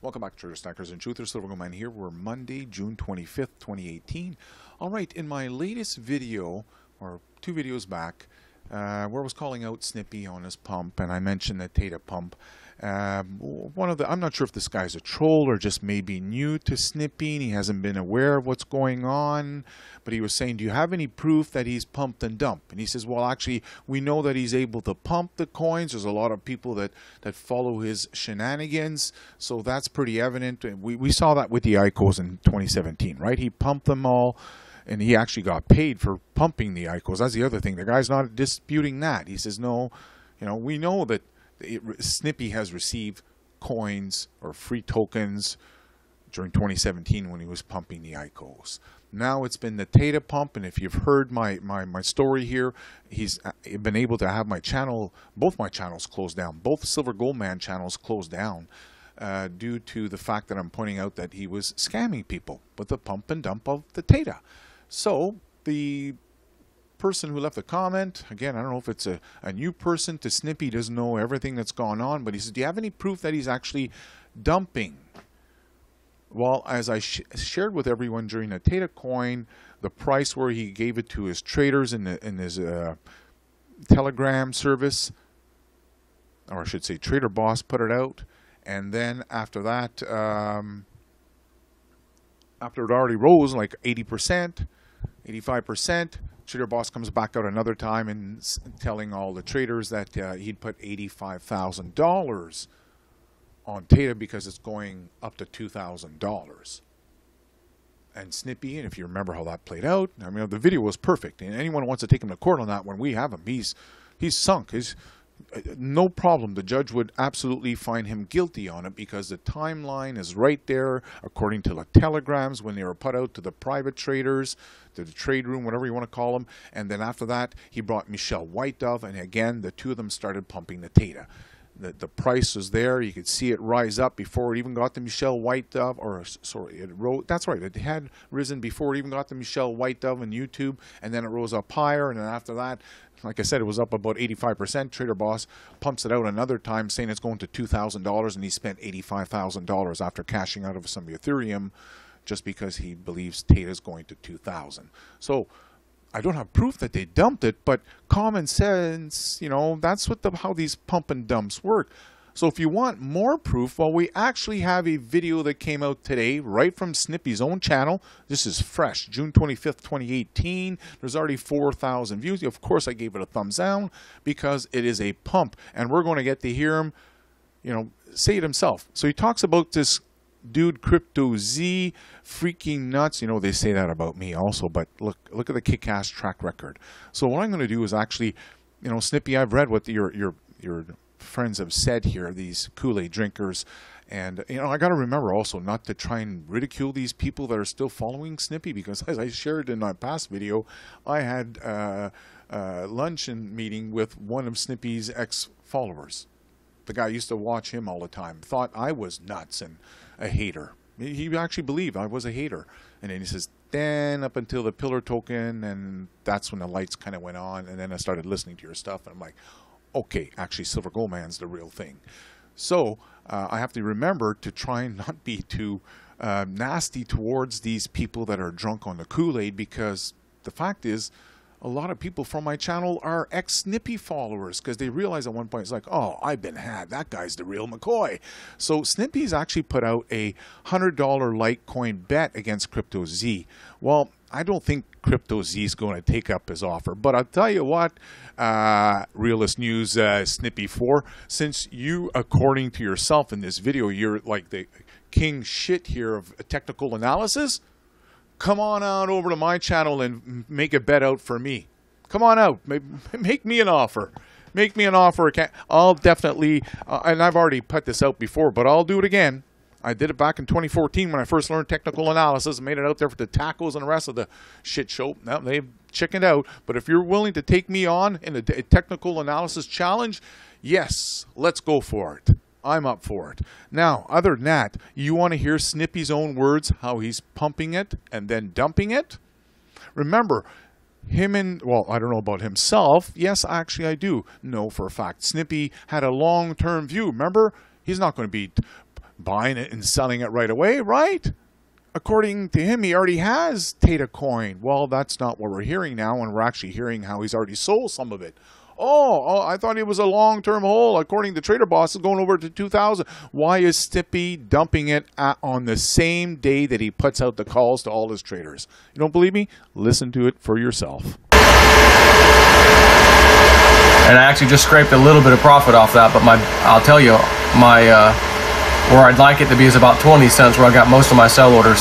Welcome back to Trader Stackers and Truthers. Silver Man here. We're Monday, June 25th, 2018. All right, in my latest video, or two videos back, where I was calling out Snippy on his pump, and I mentioned the Theta pump. I'm not sure if this guy's a troll or just maybe new to Snippy and he hasn't been aware of what's going on, but he was saying, do you have any proof that he's pumped and dumped? And he says, well, actually, we know that he's able to pump the coins. There's a lot of people that follow his shenanigans, so that's pretty evident. We saw that with the ICOs in 2017, right? He pumped them all, and he actually got paid for pumping the ICOs. That's the other thing. The guy's not disputing that. He says, no, we know that Snippy has received coins or free tokens during 2017 when he was pumping the ICOs. Now it's been the Theta pump, and if you've heard my story here, he's been able to have my channel, both my channels closed down, both Silver Gold Man channels closed down due to the fact that I'm pointing out that he was scamming people with the pump and dump of the Theta. So the person who left the comment, again, I don't know if it's a new person to Snippy, doesn't know everything that's gone on, but he says, do you have any proof that he's actually dumping? Well, as I shared with everyone during the Theta coin, the price where he gave it to his traders in his Telegram service, or I should say Trader Boss put it out, and then after that, after it already rose like 80%, 85%, Trader Boss comes back out another time and telling all the traders that he'd put $85,000 on Theta because it's going up to $2,000. And Snippy, and if you remember how that played out, I mean, the video was perfect. And anyone who wants to take him to court on that one, we have him. He's sunk. He's no problem. The judge would absolutely find him guilty on it because the timeline is right there according to the telegrams when they were put out to the private traders, to the trade room, whatever you want to call them. And then after that, he brought Michelle Whitedove, and again, the two of them started pumping the Theta. The price was there. You could see it rise up before it even got to Michelle Whitedove, or sorry, it rose. That's right. It had risen before it even got to Michelle Whitedove on YouTube, and then it rose up higher. And then after that, like I said, it was up about 85%. Trader Boss pumps it out another time, saying it's going to $2,000, and he spent $85,000 after cashing out of some Ethereum, just because he believes Theta is going to $2,000. So I don't have proof that they dumped it, but common sense, that's what how these pump and dumps work. So if you want more proof, well, we actually have a video that came out today, right from Snippy's own channel. This is fresh, June 25th, 2018. There's already 4,000 views. Of course, I gave it a thumbs down because it is a pump, and we're going to get to hear him, say it himself. So he talks about this dude Crypto Z, freaking nuts. They say that about me also, but look at the kick-ass track record. So what I'm going to do is actually, Snippy, I've read what your friends have said here, these Kool-Aid drinkers, and I got to remember also not to try and ridicule these people that are still following Snippy, because as I shared in my past video, I had a luncheon meeting with one of Snippy's ex-followers. The guy used to watch him all the time, thought I was nuts and a hater. He actually believed I was a hater. And then he says, then up until the pillar token, and that's when the lights kind of went on, and then I started listening to your stuff, and I'm like, okay, actually Silver Gold Man's the real thing. So I have to remember to try and not be too nasty towards these people that are drunk on the Kool-Aid, because the fact is, a lot of people from my channel are ex-Snippy followers because they realize at one point it's like, oh, I've been had. That guy's the real McCoy. So Snippy's actually put out a $100 Litecoin bet against Crypto Z. Well, I don't think Crypto Z is going to take up his offer, but I'll tell you what, Realist News JSNIP4, since you, according to yourself in this video, you're like the king shit here of technical analysis, come on out over to my channel and make a bet out for me. Come on out. Make me an offer. Make me an offer. I'll definitely, and I've already put this out before, but I'll do it again. I did it back in 2014 when I first learned technical analysis and made it out there for the tacos and the rest of the shit show. Now they've chickened out. But if you're willing to take me on in a technical analysis challenge, yes, let's go for it. I'm up for it. Now, other than that, you want to hear Snippy's own words, how he's pumping it and then dumping it? Remember, well, I don't know about himself. Yes, actually I do know for a fact. Snippy had a long-term view. Remember, he's not going to be buying it and selling it right away, right? According to him, he already has Theta coin. Well, that's not what we're hearing now, and we're actually hearing how he's already sold some of it. Oh, I thought it was a long-term hold. According to Trader Boss, it's going over to 2,000. Why is Snippy dumping it on the same day that he puts out the calls to all his traders? You don't believe me? Listen to it for yourself. And I actually just scraped a little bit of profit off that, but I'll tell you, where I'd like it to be is about 20 cents, where I got most of my sell orders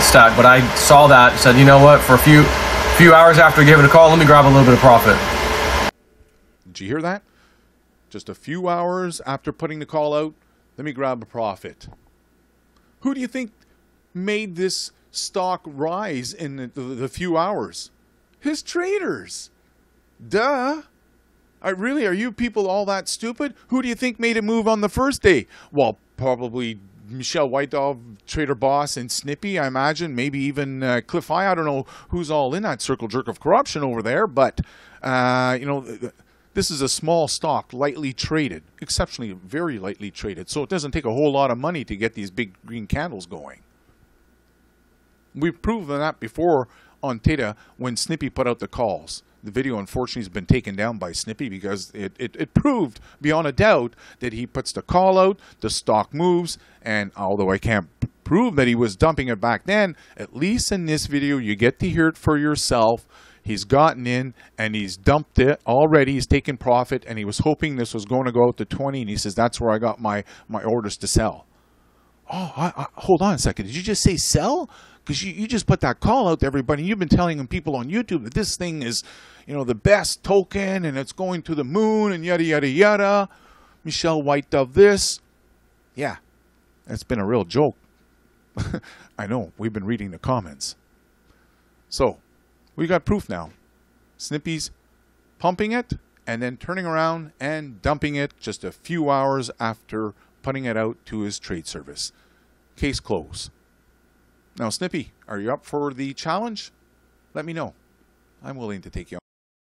stacked. But I saw that and said, you know what, for a few hours after giving a call, let me grab a little bit of profit. Did you hear that? Just a few hours after putting the call out, let me grab a profit. Who do you think made this stock rise in the few hours? His traders. Duh. Really, are you people all that stupid? Who do you think made it move on the first day? Well, probably Michelle Whitedove, Trader Boss, and Snippy, I imagine. Maybe even Cliff. I don't know who's all in that circle jerk of corruption over there. But, you know, this is a small stock, lightly traded. Exceptionally, very lightly traded. So it doesn't take a whole lot of money to get these big green candles going. We've proven that before on Theta when Snippy put out the calls. The video, unfortunately, has been taken down by Snippy because it proved beyond a doubt that he puts the call out, the stock moves, and although I can't prove that he was dumping it back then, at least in this video, you get to hear it for yourself. He's gotten in and he's dumped it already. He's taken profit, and he was hoping this was going to go out to 20, and he says, that's where I got my orders to sell. Oh, hold on a second. Did you just say sell? Because you just put that call out to everybody. You've been telling people on YouTube that this thing is, you know, the best token and it's going to the moon and yada, yada, yada. Michelle Whitedove this. Yeah, it's been a real joke. I know. We've been reading the comments. So, we got proof now. Snippy's pumping it and then turning around and dumping it just a few hours after putting it out to his trade service. Case closed. Now, Snippy, are you up for the challenge? Let me know. I'm willing to take you on.